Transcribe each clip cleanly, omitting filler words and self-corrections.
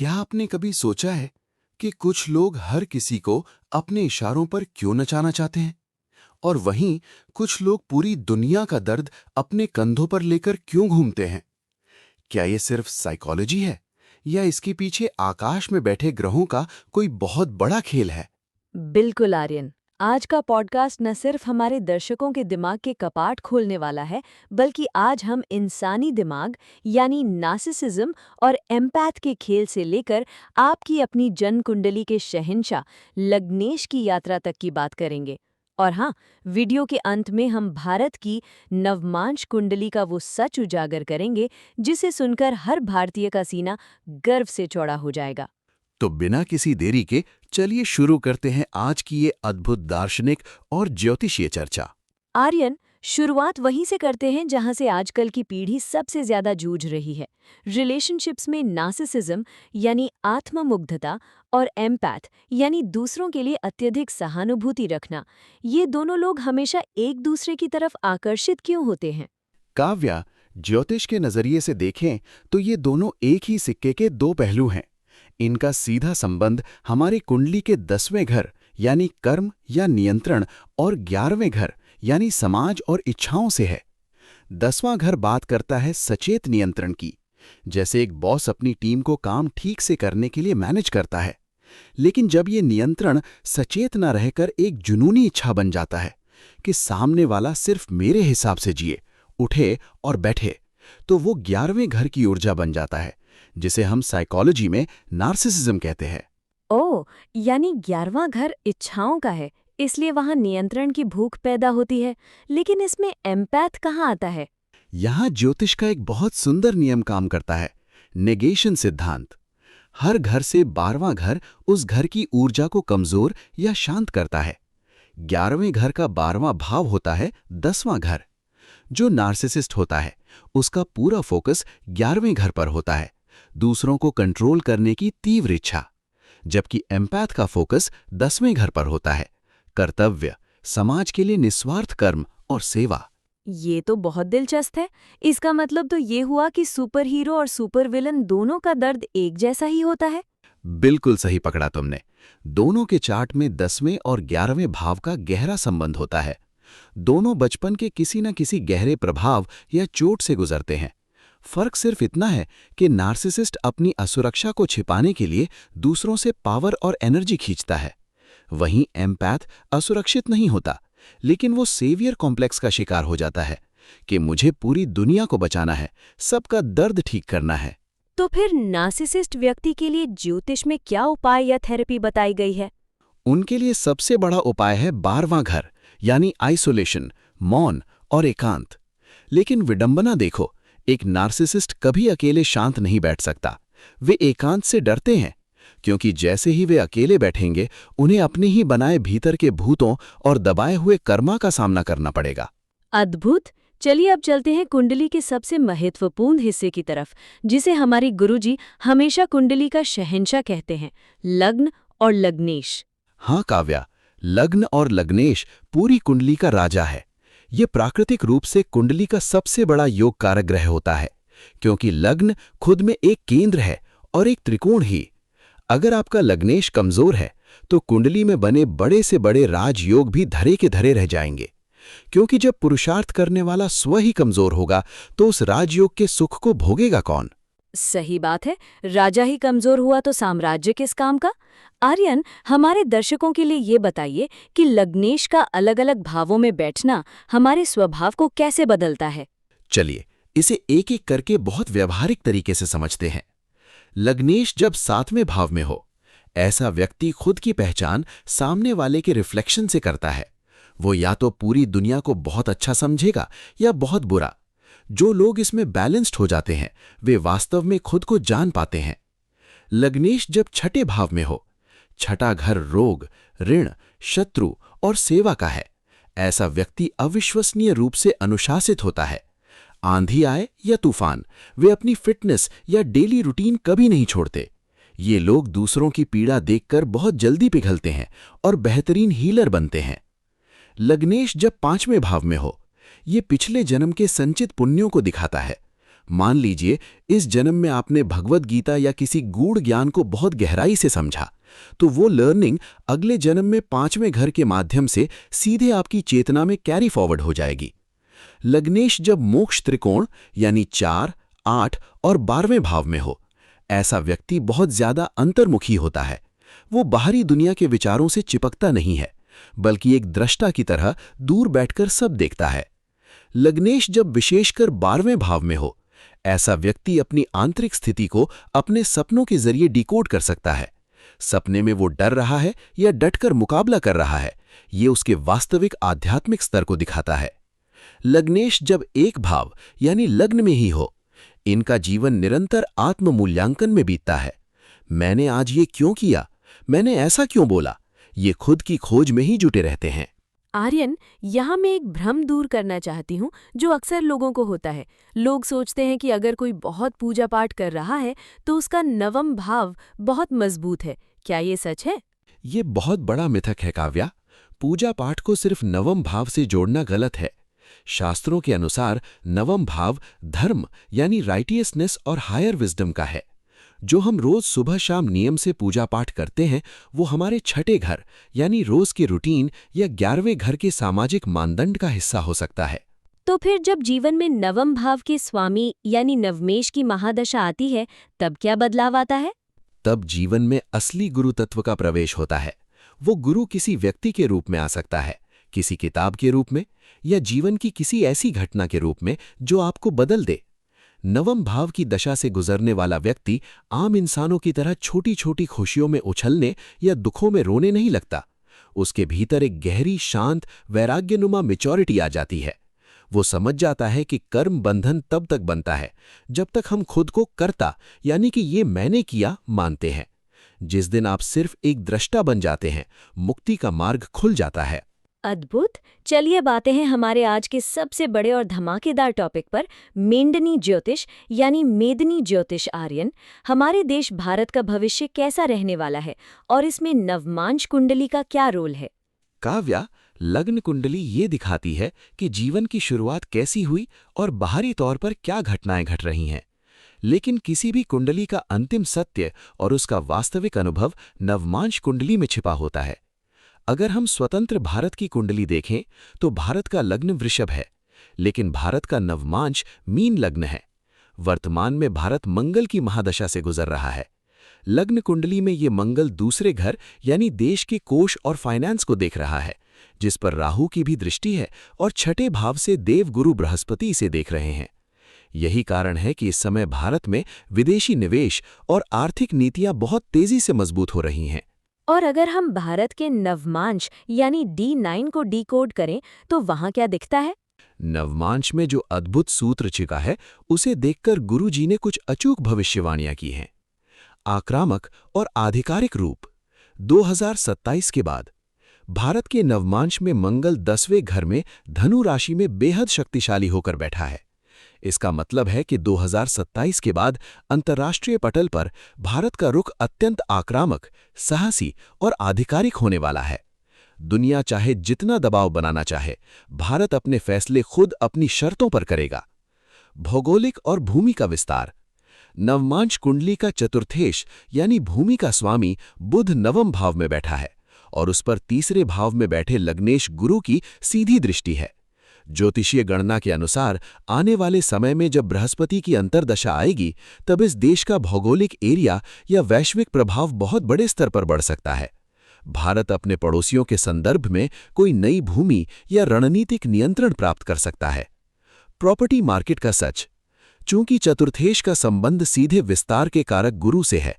क्या आपने कभी सोचा है कि कुछ लोग हर किसी को अपने इशारों पर क्यों नचाना चाहते हैं और वहीं कुछ लोग पूरी दुनिया का दर्द अपने कंधों पर लेकर क्यों घूमते हैं? क्या ये सिर्फ साइकोलॉजी है या इसके पीछे आकाश में बैठे ग्रहों का कोई बहुत बड़ा खेल है? बिल्कुल आर्यन। आज का पॉडकास्ट न सिर्फ हमारे दर्शकों के दिमाग के कपाट खोलने वाला है, बल्कि आज हम इंसानी दिमाग यानी नार्सिसिज्म और एम्पैथ के खेल से लेकर आपकी अपनी जन्म कुंडली के शहंशाह लग्नेश की यात्रा तक की बात करेंगे। और हाँ, वीडियो के अंत में हम भारत की नवमांश कुंडली का वो सच उजागर करेंगे जिसे सुनकर हर भारतीय का सीना गर्व से चौड़ा हो जाएगा। तो बिना किसी देरी के चलिए शुरू करते हैं आज की ये अद्भुत दार्शनिक और ज्योतिषीय चर्चा। आर्यन, शुरुआत वहीं से करते हैं जहां से आजकल की पीढ़ी सबसे ज्यादा जूझ रही है। रिलेशनशिप्स में नार्सिसिज्म यानी आत्ममुग्धता और एम्पैथ यानी दूसरों के लिए अत्यधिक सहानुभूति रखना, ये दोनों लोग हमेशा एक दूसरे की तरफ आकर्षित क्यों होते हैं? काव्या, ज्योतिष के नजरिए से देखें तो ये दोनों एक ही सिक्के के दो पहलू हैं। इनका सीधा संबंध हमारे कुंडली के 10वें घर यानी कर्म या नियंत्रण और 11वें घर यानी समाज और इच्छाओं से है। 10वां घर बात करता है सचेत नियंत्रण की, जैसे एक बॉस अपनी टीम को काम ठीक से करने के लिए मैनेज करता है। लेकिन जब ये नियंत्रण सचेत न रहकर एक जुनूनी इच्छा बन जाता है कि सामने वाला सिर्फ मेरे हिसाब से जिए, उठे और बैठे, तो वो 11वें घर की ऊर्जा बन जाता है, जिसे हम साइकोलॉजी में नार्सिसिज्म कहते हैं। ओह, यानी 11वां घर इच्छाओं का है, इसलिए वहां नियंत्रण की भूख पैदा होती है। लेकिन इसमें एम्पैथ कहाँ आता है? यहाँ ज्योतिष का एक बहुत सुंदर नियम काम करता है, नेगेशन सिद्धांत। हर घर से 12वां घर उस घर की ऊर्जा को कमजोर या शांत करता है। 11वें घर का 12वां भाव होता है 10वां घर। जो नार्सिसिस्ट होता है उसका पूरा फोकस 11वें घर पर होता है, दूसरों को कंट्रोल करने की तीव्र इच्छा। जबकि एम्पैथ का फोकस 10वें घर पर होता है, कर्तव्य, समाज के लिए निस्वार्थ कर्म और सेवा। ये तो बहुत दिलचस्प है। इसका मतलब तो ये हुआ कि सुपर हीरो और सुपर विलन दोनों का दर्द एक जैसा ही होता है। बिल्कुल सही पकड़ा तुमने। दोनों के चार्ट में 10वें और 11वें भाव का गहरा संबंध होता है। दोनों बचपन के किसी न किसी गहरे प्रभाव या चोट से गुजरते हैं। फर्क सिर्फ इतना है कि नार्सिसिस्ट अपनी असुरक्षा को छिपाने के लिए दूसरों से पावर और एनर्जी खींचता है। वहीं एम्पैथ असुरक्षित नहीं होता, लेकिन वो सेवियर कॉम्प्लेक्स का शिकार हो जाता है कि मुझे पूरी दुनिया को बचाना है, सबका दर्द ठीक करना है। तो फिर नार्सिसिस्ट व्यक्ति के लिए ज्योतिष में क्या उपाय या थेरेपी बताई गई है? उनके लिए सबसे बड़ा उपाय है 12वां घर यानी आइसोलेशन, मौन और एकांत। लेकिन विडंबना देखो, एक नार्सिसिस्ट कभी अकेले शांत नहीं बैठ सकता। वे एकांत से डरते हैं, क्योंकि जैसे ही वे अकेले बैठेंगे उन्हें अपने ही बनाए भीतर के भूतों और दबाए हुए कर्मा का सामना करना पड़ेगा। अद्भुत। चलिए अब चलते हैं कुंडली के सबसे महत्वपूर्ण हिस्से की तरफ, जिसे हमारी गुरुजी हमेशा कुंडली का शहंशाह कहते हैं, लग्न और लग्नेश। हाँ काव्या, लग्न और लग्नेश पूरी कुंडली का राजा है। ये प्राकृतिक रूप से कुंडली का सबसे बड़ा योग कारक ग्रह होता है, क्योंकि लग्न खुद में एक केंद्र है और एक त्रिकोण ही। अगर आपका लग्नेश कमजोर है तो कुंडली में बने बड़े से बड़े राजयोग भी धरे के धरे रह जाएंगे, क्योंकि जब पुरुषार्थ करने वाला स्व ही कमजोर होगा तो उस राजयोग के सुख को भोगेगा कौन? सही बात है। राजा ही कमजोर हुआ तो साम्राज्य किस काम का? आर्यन, हमारे दर्शकों के लिए ये बताइए कि लग्नेश का अलग अलग भावों में बैठना हमारे स्वभाव को कैसे बदलता है? चलिए इसे एक एक करके बहुत व्यवहारिक तरीके से समझते हैं। लग्नेश जब 7वें भाव में हो, ऐसा व्यक्ति खुद की पहचान सामने वाले के रिफ्लेक्शन से करता है। वो या तो पूरी दुनिया को बहुत अच्छा समझेगा या बहुत बुरा। जो लोग इसमें बैलेंस्ड हो जाते हैं वे वास्तव में खुद को जान पाते हैं। लग्नेश जब 6ठे भाव में हो, 6ठा घर रोग, ऋण, शत्रु और सेवा का है। ऐसा व्यक्ति अविश्वसनीय रूप से अनुशासित होता है। आंधी आए या तूफान, वे अपनी फिटनेस या डेली रूटीन कभी नहीं छोड़ते। ये लोग दूसरों की पीड़ा देखकर बहुत जल्दी पिघलते हैं और बेहतरीन हीलर बनते हैं। लग्नेश जब 5वें भाव में हो, ये पिछले जन्म के संचित पुण्यों को दिखाता है। मान लीजिए इस जन्म में आपने भगवद गीता या किसी गूढ़ ज्ञान को बहुत गहराई से समझा, तो वो लर्निंग अगले जन्म में 5वें घर के माध्यम से सीधे आपकी चेतना में कैरी फॉरवर्ड हो जाएगी। लग्नेश जब मोक्ष त्रिकोण यानी 4, 8 और 12वें भाव में हो, ऐसा व्यक्ति बहुत ज्यादा अंतर्मुखी होता है। वो बाहरी दुनिया के विचारों से चिपकता नहीं है, बल्कि एक दृष्टा की तरह दूर बैठकर सब देखता है। लग्नेश जब विशेषकर 12वें भाव में हो, ऐसा व्यक्ति अपनी आंतरिक स्थिति को अपने सपनों के जरिए डिकोड कर सकता है। सपने में वो डर रहा है या डटकर मुकाबला कर रहा है, ये उसके वास्तविक आध्यात्मिक स्तर को दिखाता है। लग्नेश जब एक भाव यानी लग्न में ही हो, इनका जीवन निरंतर आत्म-मूल्यांकन में बीतता है। मैंने आज ये क्यों किया, मैंने ऐसा क्यों बोला, ये खुद की खोज में ही जुटे रहते हैं। आर्यन, यहाँ मैं एक भ्रम दूर करना चाहती हूँ जो अक्सर लोगों को होता है। लोग सोचते हैं कि अगर कोई बहुत पूजा पाठ कर रहा है तो उसका नवम भाव बहुत मजबूत है। क्या ये सच है? ये बहुत बड़ा मिथक है काव्या। पूजा पाठ को सिर्फ नवम भाव से जोड़ना गलत है। शास्त्रों के अनुसार नवम भाव धर्म यानी राइटियसनेस और हायर विजडम का है। जो हम रोज सुबह शाम नियम से पूजा पाठ करते हैं, वो हमारे छठे घर यानी रोज के रूटीन या 11वें घर के सामाजिक मानदंड का हिस्सा हो सकता है। तो फिर जब जीवन में नवम भाव के स्वामी यानी नवमेश की महादशा आती है, तब क्या बदलाव आता है? तब जीवन में असली गुरु तत्व का प्रवेश होता है। वो गुरु किसी व्यक्ति के रूप में आ सकता है, किसी किताब के रूप में, या जीवन की किसी ऐसी घटना के रूप में जो आपको बदल दे। नवम भाव की दशा से गुजरने वाला व्यक्ति आम इंसानों की तरह छोटी छोटी खुशियों में उछलने या दुखों में रोने नहीं लगता। उसके भीतर एक गहरी शांत वैराग्यनुमा मैच्योरिटी आ जाती है। वो समझ जाता है कि कर्म बंधन तब तक बनता है जब तक हम खुद को कर्ता यानी कि ये मैंने किया मानते हैं। जिस दिन आप सिर्फ एक दृष्टा बन जाते हैं, मुक्ति का मार्ग खुल जाता है। अद्भुत। चलिए बातें हैं हमारे आज के सबसे बड़े और धमाकेदार टॉपिक पर, मेंडनी ज्योतिष यानी मेदनी ज्योतिष। आर्यन, हमारे देश भारत का भविष्य कैसा रहने वाला है और इसमें नवमांश कुंडली का क्या रोल है? काव्या, लग्न कुंडली ये दिखाती है कि जीवन की शुरुआत कैसी हुई और बाहरी तौर पर क्या घटनाएं घट रही हैं। लेकिन किसी भी कुंडली का अंतिम सत्य और उसका वास्तविक अनुभव नवमांश कुंडली में छिपा होता है। अगर हम स्वतंत्र भारत की कुंडली देखें तो भारत का लग्न वृषभ है, लेकिन भारत का नवमांश मीन लग्न है। वर्तमान में भारत मंगल की महादशा से गुजर रहा है। लग्न कुंडली में ये मंगल दूसरे घर यानी देश के कोष और फाइनेंस को देख रहा है, जिस पर राहु की भी दृष्टि है, और छठे भाव से देवगुरु बृहस्पति इसे देख रहे हैं। यही कारण है कि इस समय भारत में विदेशी निवेश और आर्थिक नीतियां बहुत तेजी से मजबूत हो रही हैं। और अगर हम भारत के नवमांश यानी D9 को डिकोड करें तो वहां क्या दिखता है? नवमांश में जो अद्भुत सूत्र छिपा है, उसे देखकर गुरुजी ने कुछ अचूक भविष्यवाणियां की हैं। आक्रामक और आधिकारिक रूप। 2027 के बाद भारत के नवमांश में मंगल 10वें घर में धनु राशि में बेहद शक्तिशाली होकर बैठा है। इसका मतलब है कि 2027 के बाद अंतर्राष्ट्रीय पटल पर भारत का रुख अत्यंत आक्रामक, साहसी और आधिकारिक होने वाला है। दुनिया चाहे जितना दबाव बनाना चाहे, भारत अपने फैसले खुद अपनी शर्तों पर करेगा। भौगोलिक और भूमि का विस्तार। नवमांश कुंडली का चतुर्थेश यानी भूमि का स्वामी बुध नवम भाव में बैठा है और उस पर तीसरे भाव में बैठे लग्नेश गुरु की सीधी दृष्टि है। ज्योतिषीय गणना के अनुसार आने वाले समय में जब बृहस्पति की अंतर्दशा आएगी, तब इस देश का भौगोलिक एरिया या वैश्विक प्रभाव बहुत बड़े स्तर पर बढ़ सकता है। भारत अपने पड़ोसियों के संदर्भ में कोई नई भूमि या रणनीतिक नियंत्रण प्राप्त कर सकता है। प्रॉपर्टी मार्केट का सच। चूंकि चतुर्थेश का संबंध सीधे विस्तार के कारक गुरु से है,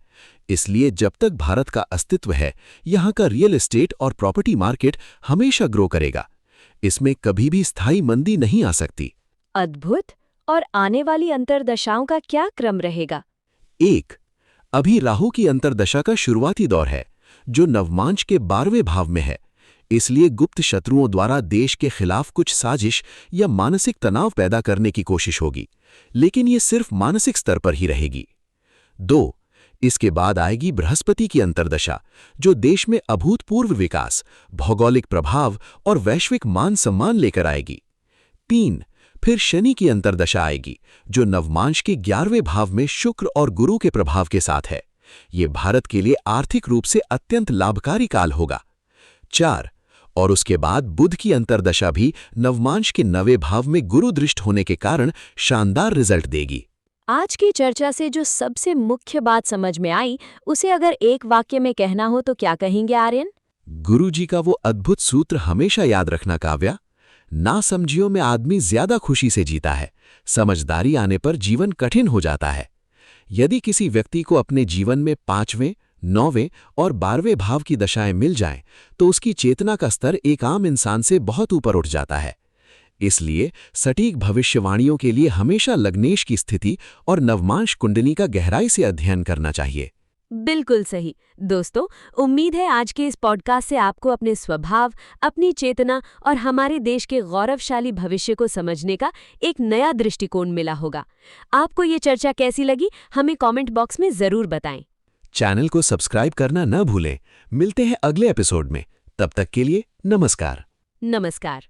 इसलिए जब तक भारत का अस्तित्व है, यहाँ का रियल एस्टेट और प्रॉपर्टी मार्केट हमेशा ग्रो करेगा। इसमें कभी भी स्थायी मंदी नहीं आ सकती। अद्भुत। और आने वाली अंतर्दशाओं का क्या क्रम रहेगा? 1. अभी राहु की अंतर्दशा का शुरुआती दौर है, जो नवमांश के 12वें भाव में है। इसलिए गुप्त शत्रुओं द्वारा देश के खिलाफ कुछ साजिश या मानसिक तनाव पैदा करने की कोशिश होगी, लेकिन ये सिर्फ मानसिक स्तर पर ही रहेगी। 2. इसके बाद आएगी बृहस्पति की अंतर्दशा, जो देश में अभूतपूर्व विकास, भौगोलिक प्रभाव और वैश्विक मान सम्मान लेकर आएगी। 3. फिर शनि की अंतर्दशा आएगी, जो नवमांश के 11वें भाव में शुक्र और गुरु के प्रभाव के साथ है। ये भारत के लिए आर्थिक रूप से अत्यंत लाभकारी काल होगा। 4 और उसके बाद बुध की अंतर्दशा भी नवमांश के 9वें भाव में गुरु दृष्ट होने के कारण शानदार रिजल्ट देगी। आज की चर्चा से जो सबसे मुख्य बात समझ में आई, उसे अगर एक वाक्य में कहना हो तो क्या कहेंगे आर्यन? गुरुजी का वो अद्भुत सूत्र हमेशा याद रखना काव्या। नासमझियों में आदमी ज्यादा खुशी से जीता है, समझदारी आने पर जीवन कठिन हो जाता है। यदि किसी व्यक्ति को अपने जीवन में 5वें, 9वें और 12वें भाव की दशाएं मिल जाएं, तो उसकी चेतना का स्तर एक आम इंसान से बहुत ऊपर उठ जाता है। इसलिए सटीक भविष्यवाणियों के लिए हमेशा लग्नेश की स्थिति और नवमांश कुंडली का गहराई से अध्ययन करना चाहिए। बिल्कुल सही। दोस्तों, उम्मीद है आज के इस पॉडकास्ट से आपको अपने स्वभाव, अपनी चेतना और हमारे देश के गौरवशाली भविष्य को समझने का एक नया दृष्टिकोण मिला होगा। आपको ये चर्चा कैसी लगी, हमें कमेंट बॉक्स में जरूर बताएं। चैनल को सब्सक्राइब करना न भूलें। मिलते हैं अगले एपिसोड में। तब तक के लिए नमस्कार। नमस्कार।